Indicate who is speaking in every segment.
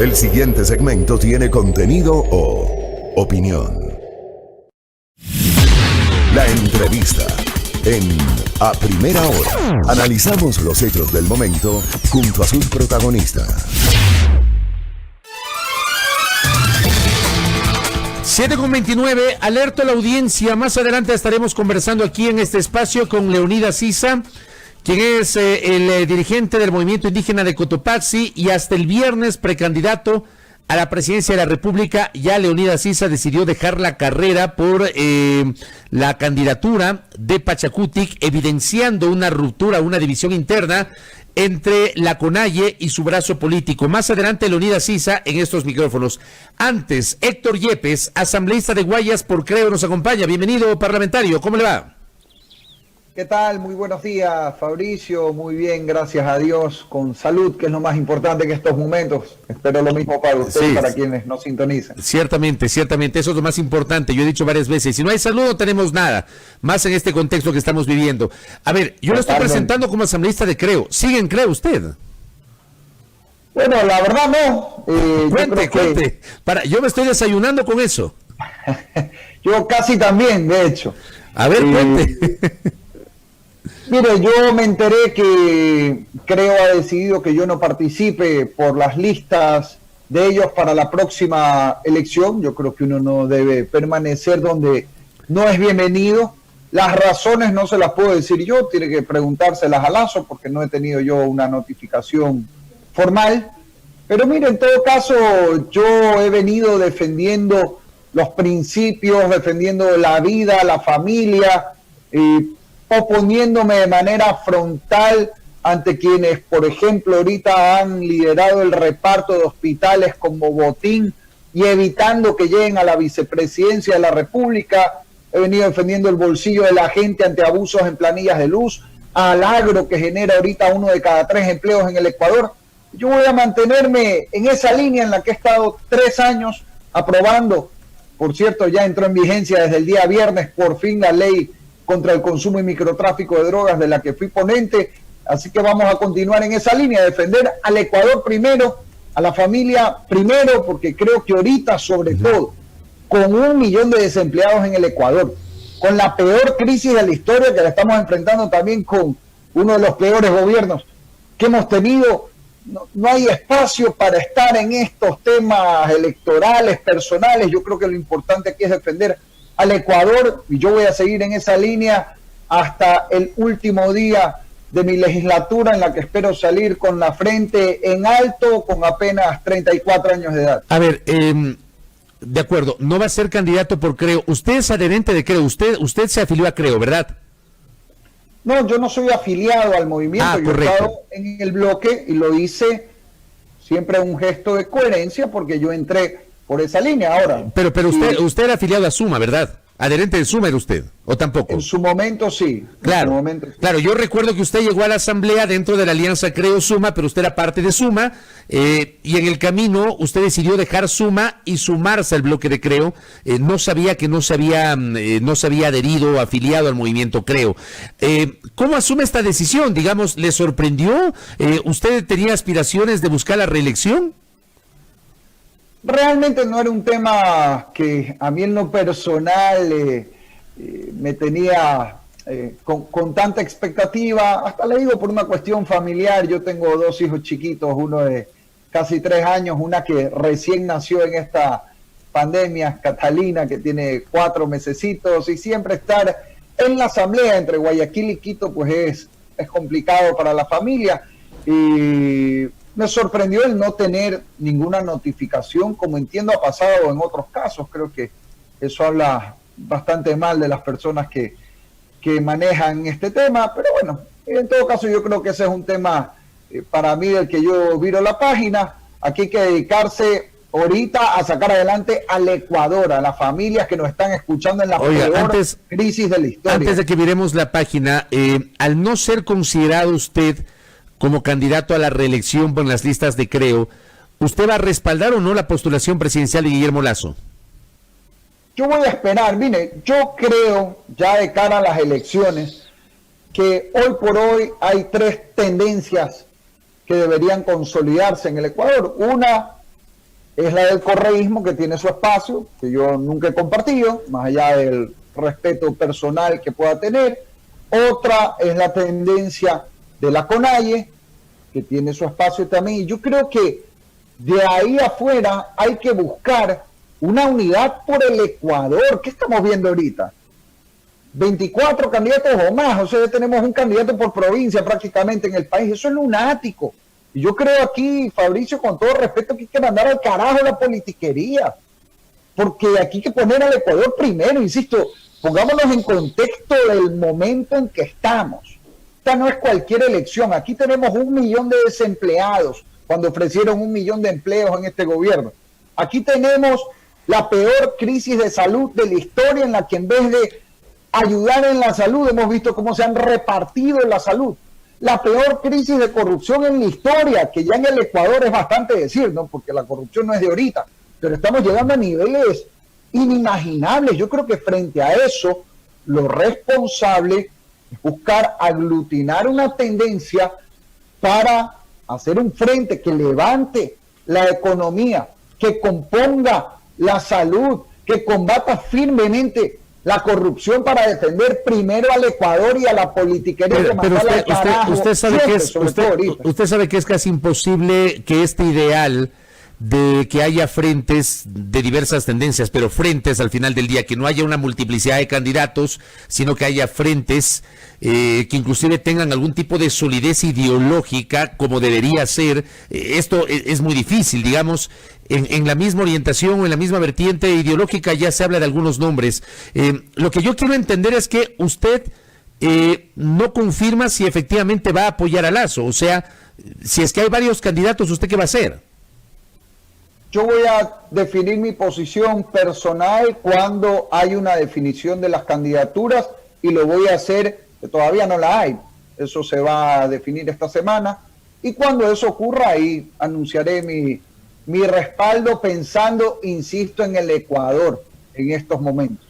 Speaker 1: El siguiente segmento tiene contenido o opinión. La entrevista en A Primera Hora. Analizamos los hechos del momento junto a sus protagonistas.
Speaker 2: 7:29, alerto a la audiencia. Más adelante estaremos conversando aquí en este espacio con Leonidas Issa, quien es el dirigente del movimiento indígena de Cotopaxi y hasta el viernes precandidato a la presidencia de la República. Ya Leonidas Issa decidió dejar la carrera por la candidatura de Pachacutic, evidenciando una ruptura, una división interna entre la CONAIE y su brazo político. Más adelante Leonidas Issa en estos micrófonos. Antes, Héctor Yepes, asambleísta de Guayas por Creo, nos acompaña. Bienvenido, parlamentario, ¿cómo le va?
Speaker 3: ¿Qué tal? Muy buenos días, Fabricio. Muy bien, gracias a Dios, con salud, que es lo más importante en estos momentos. Espero lo mismo para ustedes, sí, para quienes nos sintonizan.
Speaker 2: Ciertamente, eso es lo más importante. Yo he dicho varias veces, si no hay salud no tenemos nada, más en este contexto que estamos viviendo. A ver, yo lo estoy presentando como asambleísta de Creo. ¿Sigue en Creo usted?
Speaker 3: Bueno, la verdad no.
Speaker 2: Cuente. Yo me estoy desayunando con eso.
Speaker 3: Yo casi también, de hecho.
Speaker 2: A ver, cuente.
Speaker 3: Mire, yo me enteré que Creo ha decidido que yo no participe por las listas de ellos para la próxima elección. Yo creo que uno no debe permanecer donde no es bienvenido. Las razones no se las puedo decir yo, tiene que preguntárselas a Lazo porque no he tenido yo una notificación formal. Pero mire, en todo caso, yo he venido defendiendo los principios, defendiendo la vida, la familia, oponiéndome de manera frontal ante quienes, por ejemplo, ahorita han liderado el reparto de hospitales como botín y evitando que lleguen a la vicepresidencia de la República. He venido defendiendo el bolsillo de la gente ante abusos en planillas de luz, al agro que genera ahorita 1 de cada 3 empleos en el Ecuador. Yo voy a mantenerme en esa línea en la que he estado 3 años aprobando. Por cierto, ya entró en vigencia desde el día viernes por fin la ley contra el consumo y microtráfico de drogas, de la que fui ponente, así que vamos a continuar en esa línea, defender al Ecuador primero, a la familia primero, porque creo que ahorita, sobre todo, con 1 millón de desempleados en el Ecuador, con la peor crisis de la historia que la estamos enfrentando también con uno de los peores gobiernos que hemos tenido, no hay espacio para estar en estos temas electorales, personales. Yo creo que lo importante aquí es defender al Ecuador, y yo voy a seguir en esa línea hasta el último día de mi legislatura, en la que espero salir con la frente en alto, con apenas 34 años de edad.
Speaker 2: A ver, de acuerdo, no va a ser candidato por Creo. Usted es adherente de Creo, usted se afilió a Creo, ¿verdad?
Speaker 3: No, yo no soy afiliado al movimiento, yo he estado en el bloque y lo hice siempre un gesto de coherencia porque yo entré por esa línea ahora.
Speaker 2: Pero usted era afiliado a Suma, ¿verdad? Adherente de Suma era usted, ¿o tampoco?
Speaker 3: En su momento sí.
Speaker 2: Claro, claro, yo recuerdo que usted llegó a la asamblea dentro de la alianza Creo Suma, pero usted era parte de Suma, y en el camino usted decidió dejar Suma y sumarse al bloque de Creo. No sabía que no se había adherido o afiliado al movimiento Creo. ¿Cómo asume esta decisión? Digamos, ¿le sorprendió? ¿Usted tenía aspiraciones de buscar la reelección?
Speaker 3: Realmente no era un tema que a mí en lo personal me tenía con tanta expectativa. Hasta le digo por una cuestión familiar. Yo tengo 2 hijos chiquitos, uno de casi 3 años, una que recién nació en esta pandemia, Catalina, que tiene 4 mesecitos, y siempre estar en la asamblea entre Guayaquil y Quito pues es complicado para la familia. Y me sorprendió el no tener ninguna notificación, como entiendo ha pasado en otros casos. Creo que eso habla bastante mal de las personas que manejan este tema, pero bueno, en todo caso yo creo que ese es un tema para mí del que yo viro la página. Aquí hay que dedicarse ahorita a sacar adelante al Ecuador, a las familias que nos están escuchando en la peor crisis de la historia.
Speaker 2: Antes de que viremos la página, al no ser considerado usted como candidato a la reelección por las listas de Creo, ¿usted va a respaldar o no la postulación presidencial de Guillermo Lasso?
Speaker 3: Yo voy a esperar. Mire, yo creo, ya de cara a las elecciones, que hoy por hoy hay 3 tendencias que deberían consolidarse en el Ecuador. Una es la del correísmo, que tiene su espacio, que yo nunca he compartido, más allá del respeto personal que pueda tener. Otra es la tendencia de la CONAIE, que tiene su espacio también. Y yo creo que de ahí afuera hay que buscar una unidad por el Ecuador. ¿Qué estamos viendo ahorita? 24 candidatos o más, o sea, ya tenemos un candidato por provincia prácticamente en el país. Eso es lunático. Y yo creo aquí, Fabricio, con todo respeto, que hay que mandar al carajo la politiquería, porque aquí hay que poner al Ecuador primero, insisto, pongámonos en contexto del momento en que estamos. Esta no es cualquier elección, aquí tenemos 1 millón de desempleados, cuando ofrecieron 1 millón de empleos en este gobierno. Aquí tenemos la peor crisis de salud de la historia, en la que en vez de ayudar en la salud, hemos visto cómo se han repartido la salud. La peor crisis de corrupción en la historia, que ya en el Ecuador es bastante decir, ¿no? Porque la corrupción no es de ahorita, pero estamos llegando a niveles inimaginables. Yo creo que frente a eso, lo responsable es buscar aglutinar una tendencia para hacer un frente que levante la economía, que componga la salud, que combata firmemente la corrupción para defender primero al Ecuador y a la politiquería.
Speaker 2: Pero usted sabe que es casi imposible que este ideal de que haya frentes de diversas tendencias, pero frentes al final del día, que no haya una multiplicidad de candidatos, sino que haya frentes que inclusive tengan algún tipo de solidez ideológica, como debería ser. Esto es muy difícil, digamos, en la misma orientación o en la misma vertiente ideológica ya se habla de algunos nombres. Lo que yo quiero entender es que usted no confirma si efectivamente va a apoyar a Lasso, o sea, si es que hay varios candidatos, ¿usted qué va a hacer?
Speaker 3: Yo voy a definir mi posición personal cuando hay una definición de las candidaturas, y lo voy a hacer, que todavía no la hay. Eso se va a definir esta semana, y cuando eso ocurra, ahí anunciaré mi respaldo, pensando, insisto, en el Ecuador en estos momentos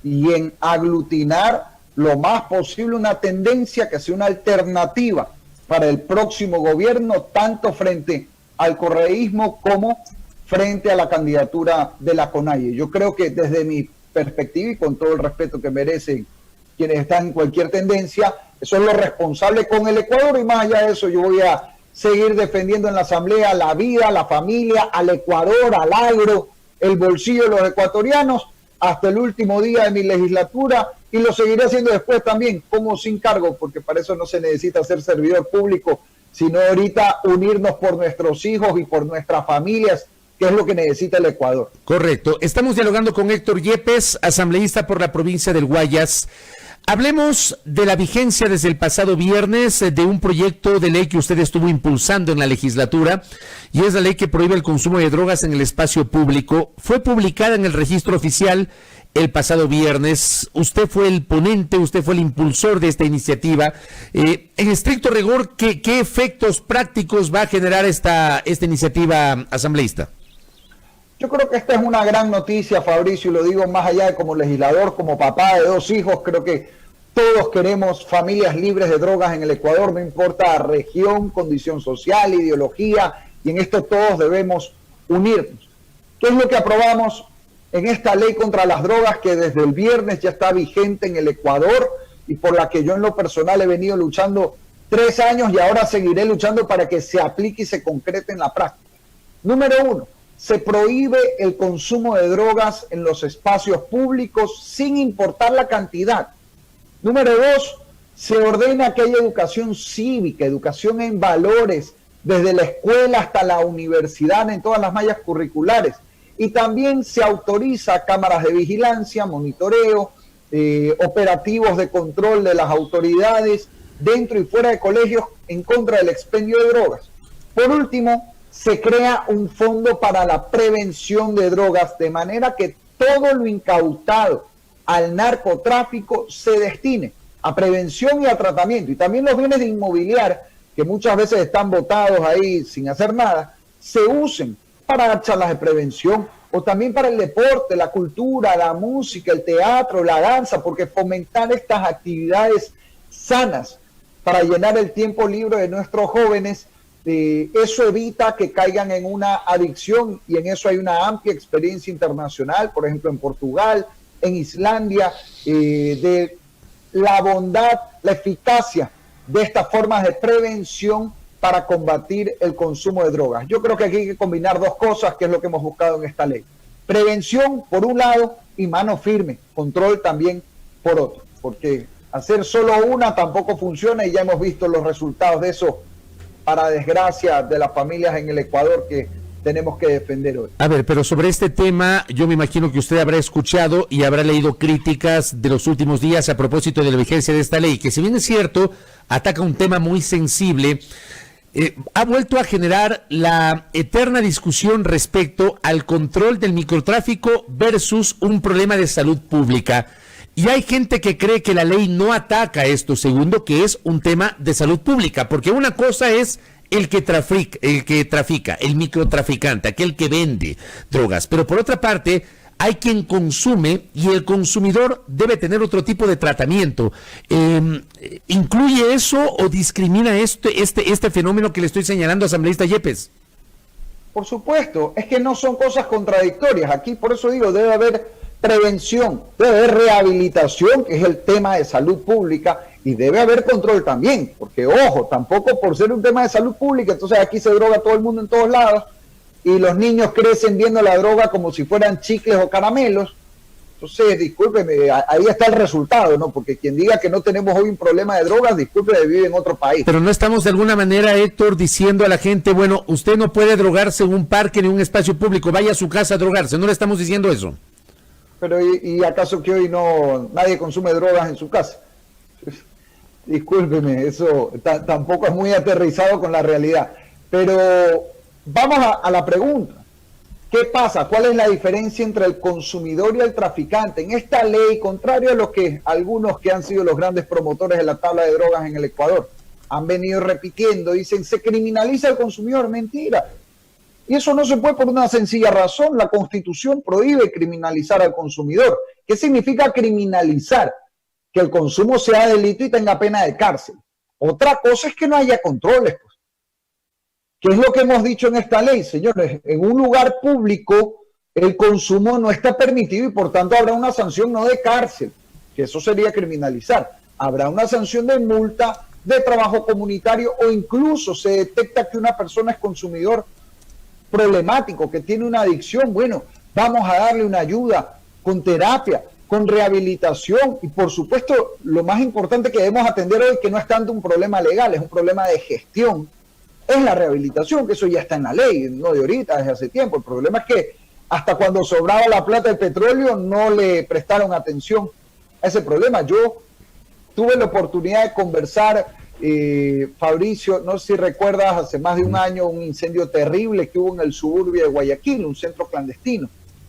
Speaker 3: y en aglutinar lo más posible una tendencia que sea una alternativa para el próximo gobierno, tanto frente al correísmo como frente a la candidatura de la CONAIE. Yo creo que desde mi perspectiva, y con todo el respeto que merecen quienes están en cualquier tendencia, eso es lo responsable con el Ecuador, y más allá de eso yo voy a seguir defendiendo en la Asamblea la vida, la familia, al Ecuador, al agro, el bolsillo de los ecuatorianos, hasta el último día de mi legislatura, y lo seguiré haciendo después también, como sin cargo, porque para eso no se necesita ser servidor público, sino ahorita unirnos por nuestros hijos y por nuestras familias, que es lo que necesita el Ecuador.
Speaker 2: Correcto. Estamos dialogando con Héctor Yepes, asambleísta por la provincia del Guayas. Hablemos de la vigencia desde el pasado viernes de un proyecto de ley que usted estuvo impulsando en la legislatura, y es la ley que prohíbe el consumo de drogas en el espacio público. Fue publicada en el registro oficial el pasado viernes. Usted fue el ponente, usted fue el impulsor de esta iniciativa. En estricto rigor, ¿qué efectos prácticos va a generar esta iniciativa, asambleísta?
Speaker 3: Yo creo que esta es una gran noticia, Fabricio, y lo digo más allá de como legislador, como papá de 2 hijos. Creo que todos queremos familias libres de drogas en el Ecuador, no importa región, condición social, ideología, y en esto todos debemos unirnos. ¿Qué es lo que aprobamos en esta ley contra las drogas, que desde el viernes ya está vigente en el Ecuador y por la que yo en lo personal he venido luchando 3 años y ahora seguiré luchando para que se aplique y se concrete en la práctica? Número 1. Se prohíbe el consumo de drogas en los espacios públicos sin importar la cantidad. Número 2, se ordena que haya educación cívica, educación en valores, desde la escuela hasta la universidad, en todas las mallas curriculares. Y también se autoriza cámaras de vigilancia, monitoreo, operativos de control de las autoridades dentro y fuera de colegios en contra del expendio de drogas. Por último, se crea un fondo para la prevención de drogas, de manera que todo lo incautado al narcotráfico se destine a prevención y a tratamiento. Y también los bienes de inmobiliar, que muchas veces están botados ahí sin hacer nada, se usen para dar charlas de prevención, o también para el deporte, la cultura, la música, el teatro, la danza, porque fomentar estas actividades sanas para llenar el tiempo libre de nuestros jóvenes Eso evita que caigan en una adicción y en eso hay una amplia experiencia internacional, por ejemplo en Portugal, en Islandia, de la bondad, la eficacia de estas formas de prevención para combatir el consumo de drogas. Yo creo que aquí hay que combinar dos cosas, que es lo que hemos buscado en esta ley. Prevención por un lado y mano firme, control también por otro, porque hacer solo una tampoco funciona y ya hemos visto los resultados de eso, para desgracia de las familias en el Ecuador que tenemos que defender hoy.
Speaker 2: A ver, pero sobre este tema, yo me imagino que usted habrá escuchado y habrá leído críticas de los últimos días a propósito de la vigencia de esta ley, que si bien es cierto, ataca un tema muy sensible, ha vuelto a generar la eterna discusión respecto al control del microtráfico versus un problema de salud pública. Y hay gente que cree que la ley no ataca esto segundo, que es un tema de salud pública, porque una cosa es el que trafica, el microtraficante, aquel que vende drogas, pero por otra parte hay quien consume y el consumidor debe tener otro tipo de tratamiento. ¿Incluye eso o discrimina este fenómeno que le estoy señalando, asambleísta Yepes?
Speaker 3: Por supuesto, es que no son cosas contradictorias. Aquí, por eso digo, debe haber prevención, debe haber rehabilitación, que es el tema de salud pública, y debe haber control también, porque ojo, tampoco por ser un tema de salud pública, entonces aquí se droga todo el mundo en todos lados, y los niños crecen viendo la droga como si fueran chicles o caramelos. Entonces, discúlpeme, ahí está el resultado, ¿no? Porque quien diga que no tenemos hoy un problema de drogas, discúlpeme, vive en otro país.
Speaker 2: Pero no estamos de alguna manera, Héctor, diciendo a la gente, bueno, usted no puede drogarse en un parque ni en un espacio público, vaya a su casa a drogarse, no le estamos diciendo eso.
Speaker 3: Pero ¿y acaso que hoy no nadie consume drogas en su casa? Discúlpeme, eso tampoco es muy aterrizado con la realidad. Pero vamos a la pregunta. ¿Qué pasa? ¿Cuál es la diferencia entre el consumidor y el traficante? En esta ley, contrario a lo que algunos que han sido los grandes promotores de la tabla de drogas en el Ecuador han venido repitiendo, dicen, se criminaliza al consumidor. Mentira. Y eso no se puede por una sencilla razón. La Constitución prohíbe criminalizar al consumidor. ¿Qué significa criminalizar? Que el consumo sea delito y tenga pena de cárcel. Otra cosa es que no haya controles, pues. ¿Qué es lo que hemos dicho en esta ley, señores? En un lugar público el consumo no está permitido y por tanto habrá una sanción no de cárcel, que eso sería criminalizar. Habrá una sanción de multa, de trabajo comunitario o incluso se detecta que una persona es consumidor problemático, que tiene una adicción. Bueno, vamos a darle una ayuda con terapia, con rehabilitación y por supuesto lo más importante que debemos atender hoy, que no es tanto un problema legal, es un problema de gestión, es la rehabilitación, que eso ya está en la ley, no de ahorita, desde hace tiempo. El problema es que hasta cuando sobraba la plata del petróleo no le prestaron atención a ese problema. Yo tuve la oportunidad de conversar, Fabricio, no sé si recuerdas, hace más de un año un incendio terrible que hubo en el suburbio de Guayaquil, un centro clandestino,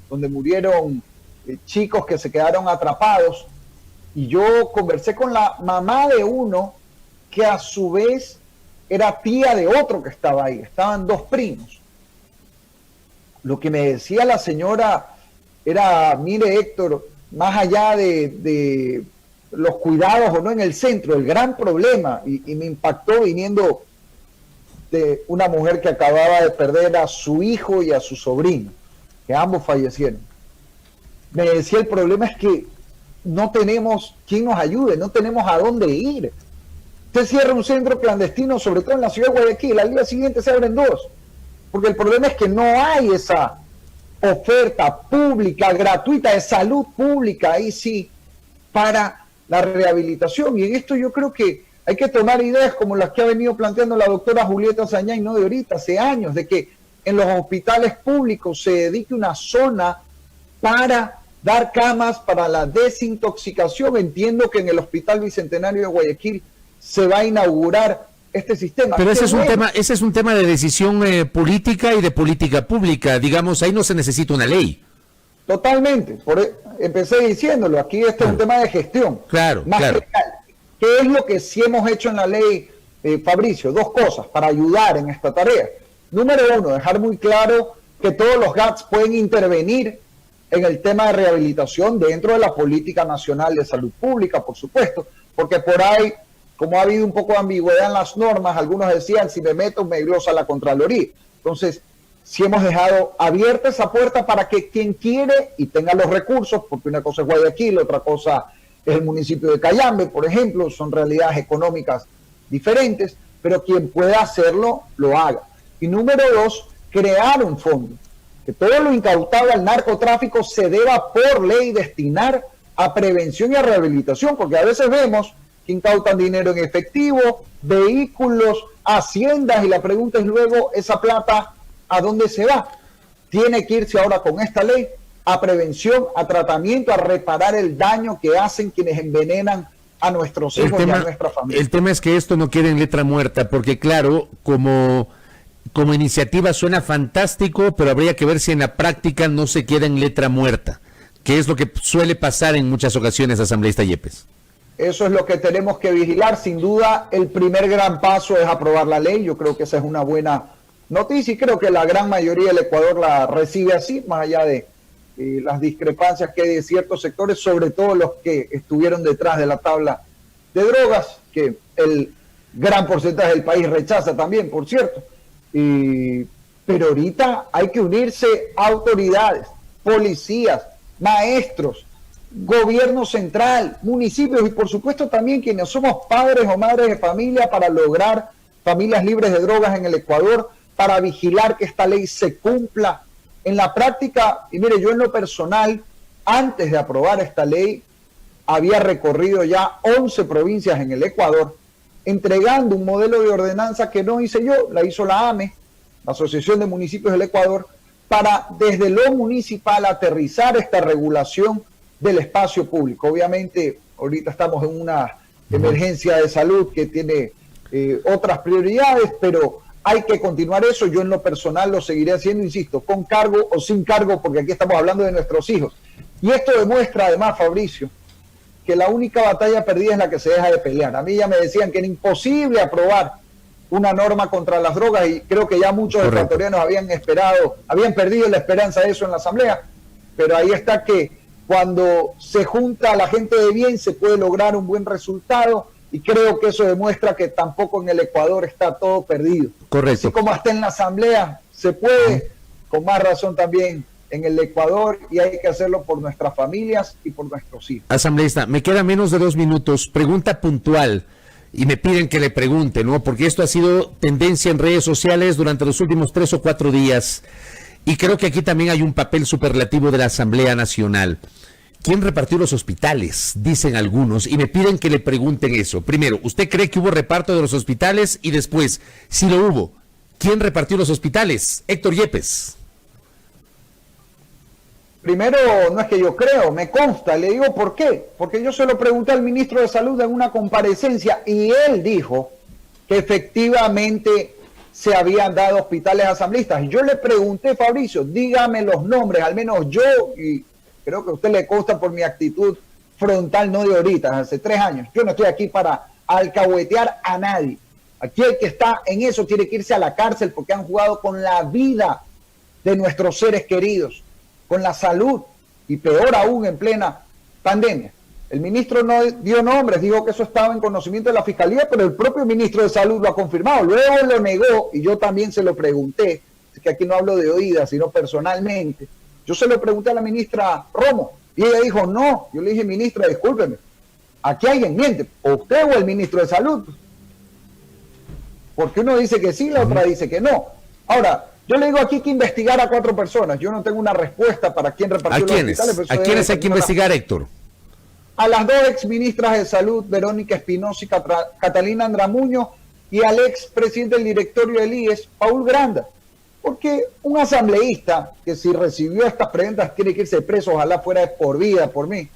Speaker 3: donde murieron chicos que se quedaron atrapados, y yo conversé con la mamá de uno que a su vez era tía de otro que estaba ahí, estaban dos primos. Lo que me decía la señora era, mire Héctor, más allá de los cuidados o no en el centro, el gran problema, y me impactó viniendo de una mujer que acababa de perder a su hijo y a su sobrino, que ambos fallecieron. Me decía, el problema es que no tenemos quien nos ayude, no tenemos a dónde ir. Usted cierra un centro clandestino, sobre todo en la ciudad de Guayaquil, al día siguiente se abren dos, porque el problema es que no hay esa oferta pública, gratuita, de salud pública, ahí sí, para la rehabilitación. Y en esto yo creo que hay que tomar ideas como las que ha venido planteando la doctora Julieta Sañay, no de ahorita, hace años, de que en los hospitales públicos se dedique una zona para dar camas para la desintoxicación. Entiendo que en el Hospital Bicentenario de Guayaquil se va a inaugurar este sistema.
Speaker 2: Pero ese es un tema de decisión política y de política pública. Digamos, ahí no se necesita una ley.
Speaker 3: Totalmente. Empecé diciéndolo. Aquí este es un tema de gestión.
Speaker 2: Claro,
Speaker 3: más
Speaker 2: claro.
Speaker 3: Real. ¿Qué es lo que sí hemos hecho en la ley, Fabricio? Dos cosas para ayudar en esta tarea. Número uno, dejar muy claro que todos los GATS pueden intervenir en el tema de rehabilitación dentro de la política nacional de salud pública, por supuesto, porque por ahí, como ha habido un poco de ambigüedad en las normas, algunos decían, si me meto, me glosa la Contraloría. Entonces, sí hemos dejado abierta esa puerta para que quien quiere y tenga los recursos, porque una cosa es Guayaquil, otra cosa es el municipio de Cayambe, por ejemplo, son realidades económicas diferentes, pero quien pueda hacerlo, lo haga. Y número 2, crear un fondo, que todo lo incautado al narcotráfico se deba por ley destinar a prevención y a rehabilitación, porque a veces vemos que incautan dinero en efectivo, vehículos, haciendas, y la pregunta es luego, esa plata, ¿a dónde se va? Tiene que irse ahora con esta ley a prevención, a tratamiento, a reparar el daño que hacen quienes envenenan a nuestros hijos y a nuestra familia.
Speaker 2: El tema es que esto no quede en letra muerta, porque claro, como iniciativa suena fantástico, pero habría que ver si en la práctica no se queda en letra muerta, que es lo que suele pasar en muchas ocasiones, asambleísta Yepes.
Speaker 3: Eso es lo que tenemos que vigilar. Sin duda, el primer gran paso es aprobar la ley. Yo creo que esa es una buena noticia y creo que la gran mayoría del Ecuador la recibe así, más allá de las discrepancias que hay de ciertos sectores, sobre todo los que estuvieron detrás de la tabla de drogas, que el gran porcentaje del país rechaza también, por cierto. Pero ahorita hay que unirse autoridades, policías, maestros, gobierno central, municipios y por supuesto también quienes somos padres o madres de familia para lograr familias libres de drogas en el Ecuador, para vigilar que esta ley se cumpla en la práctica. Y mire, yo en lo personal, antes de aprobar esta ley, había recorrido ya 11 provincias en el Ecuador, entregando un modelo de ordenanza que no hice yo, la hizo la AME, la Asociación de Municipios del Ecuador, para desde lo municipal aterrizar esta regulación del espacio público. Obviamente, ahorita estamos en una emergencia de salud que tiene otras prioridades, pero hay que continuar eso. Yo en lo personal lo seguiré haciendo, insisto, con cargo o sin cargo, porque aquí estamos hablando de nuestros hijos. Y esto demuestra además, Fabricio, que la única batalla perdida es la que se deja de pelear. A mí ya me decían que era imposible aprobar una norma contra las drogas y creo que ya muchos ecuatorianos habían perdido la esperanza de eso en la Asamblea, pero ahí está que cuando se junta la gente de bien se puede lograr un buen resultado y creo que eso demuestra que tampoco en el Ecuador está todo perdido.
Speaker 2: Correcto.
Speaker 3: Así como hasta en la Asamblea se puede, con más razón también en el Ecuador, y hay que hacerlo por nuestras familias y por nuestros hijos.
Speaker 2: Asambleísta, me queda menos de 2 minutos. Pregunta puntual. Y me piden que le pregunte, ¿no? Porque esto ha sido tendencia en redes sociales durante los últimos 3 o 4 días. Y creo que aquí también hay un papel superlativo de la Asamblea Nacional. ¿Quién repartió los hospitales? Dicen algunos. Y me piden que le pregunten eso. Primero, ¿usted cree que hubo reparto de los hospitales? Y después, si lo hubo, ¿quién repartió los hospitales? Héctor Yepes.
Speaker 3: Primero, no es que yo creo, me consta, le digo por qué. Porque yo se lo pregunté al ministro de Salud en una comparecencia y él dijo que efectivamente se habían dado hospitales asambleístas. Y yo le pregunté, Fabricio, dígame los nombres, al menos yo, y creo que a usted le consta por mi actitud frontal, no de ahorita, hace 3 años. Yo no estoy aquí para alcahuetear a nadie. Aquí el que está en eso tiene que irse a la cárcel porque han jugado con la vida de nuestros seres queridos, con la salud, y peor aún en plena pandemia. El ministro no dio nombres, dijo que eso estaba en conocimiento de la Fiscalía, pero el propio ministro de Salud lo ha confirmado. Luego lo negó y yo también se lo pregunté, que aquí no hablo de oídas, sino personalmente. Yo se lo pregunté a la ministra Romo y ella dijo no. Yo le dije, ministra, discúlpeme, aquí alguien miente, o usted o el ministro de Salud. Porque uno dice que sí, la otra dice que no. Ahora, yo le digo aquí que investigar a 4 personas. Yo no tengo una respuesta para quién repartió los hospitales.
Speaker 2: ¿A quiénes hay que investigar, Héctor?
Speaker 3: A las 2 exministras de Salud, Verónica Espinosa y Catalina Andramuño, y al ex presidente del directorio del IES, Paul Granda. Porque un asambleísta que si recibió estas preguntas tiene que irse preso, ojalá fuera de por vida, por mí.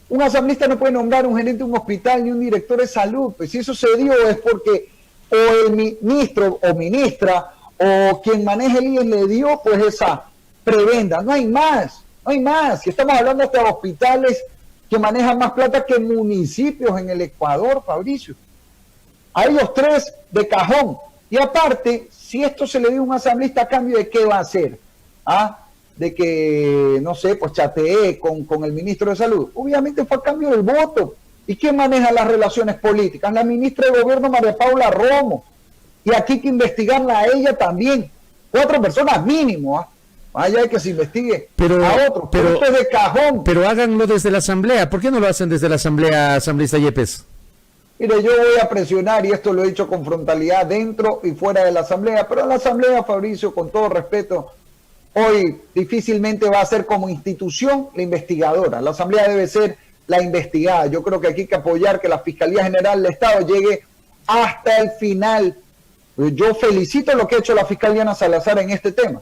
Speaker 3: Un asambleísta no puede nombrar un gerente de un hospital ni un director de salud. Pues si eso se dio es porque o el ministro o ministra o quien maneja el IES le dio pues esa prebenda. No hay más, no hay más. Si estamos hablando hasta de hospitales que manejan más plata que municipios en el Ecuador, Fabricio. A ellos 3 de cajón. Y aparte, si esto se le dio a un asambleísta, ¿a cambio de qué va a hacer? De que, no sé, pues chatee con el ministro de Salud. Obviamente fue a cambio del voto. ¿Y quién maneja las relaciones políticas? La ministra de Gobierno, María Paula Romo. Y aquí hay que investigarla a ella también. 4 personas mínimo, ¿ah? Allá hay que se investigue a otros. Pero esto es de cajón.
Speaker 2: Pero háganlo desde la Asamblea. ¿Por qué no lo hacen desde la Asamblea, asambleísta Yepes?
Speaker 3: Mire, yo voy a presionar, y esto lo he dicho con frontalidad dentro y fuera de la Asamblea, pero en la Asamblea, Fabricio, con todo respeto, hoy difícilmente va a ser como institución la investigadora. La Asamblea debe ser la investigada. Yo creo que aquí hay que apoyar que la Fiscalía General del Estado llegue hasta el final. Yo felicito lo que ha hecho la fiscal Diana Salazar en este tema,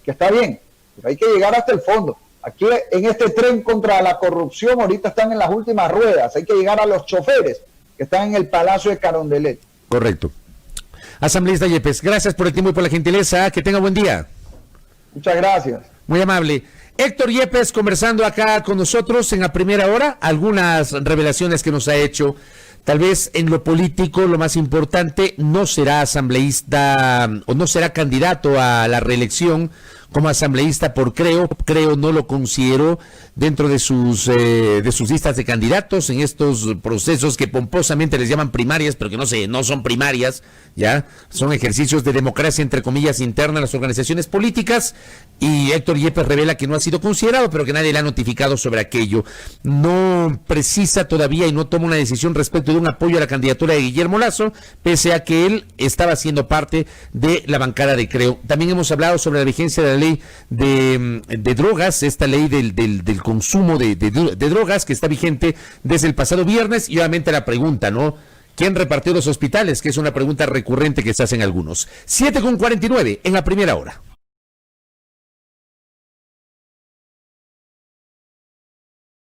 Speaker 3: que está bien, pero hay que llegar hasta el fondo. Aquí en este tren contra la corrupción ahorita están en las últimas ruedas, hay que llegar a los choferes que están en el Palacio de Carondelet.
Speaker 2: Correcto. Asambleísta Yepes, gracias por el tiempo y por la gentileza, que tenga buen día.
Speaker 3: Muchas gracias.
Speaker 2: Muy amable. Héctor Yepes conversando acá con nosotros en la primera hora, algunas revelaciones que nos ha hecho. Tal vez en lo político lo más importante, no será asambleísta o no será candidato a la reelección como asambleísta por Creo no lo considero dentro de sus listas de candidatos en estos procesos que pomposamente les llaman primarias, pero que no son primarias, ya son ejercicios de democracia entre comillas interna en las organizaciones políticas, y Héctor Yepes revela que no ha sido considerado, pero que nadie le ha notificado sobre aquello. No precisa todavía y no toma una decisión respecto de un apoyo a la candidatura de Guillermo Lasso, pese a que él estaba siendo parte de la bancada de Creo. También hemos hablado sobre la vigencia de la ley de drogas, esta ley del consumo de drogas que está vigente desde el pasado viernes, y obviamente la pregunta, ¿no? ¿Quién repartió los hospitales? Que es una pregunta recurrente que se hacen algunos. 7:49 en la primera hora.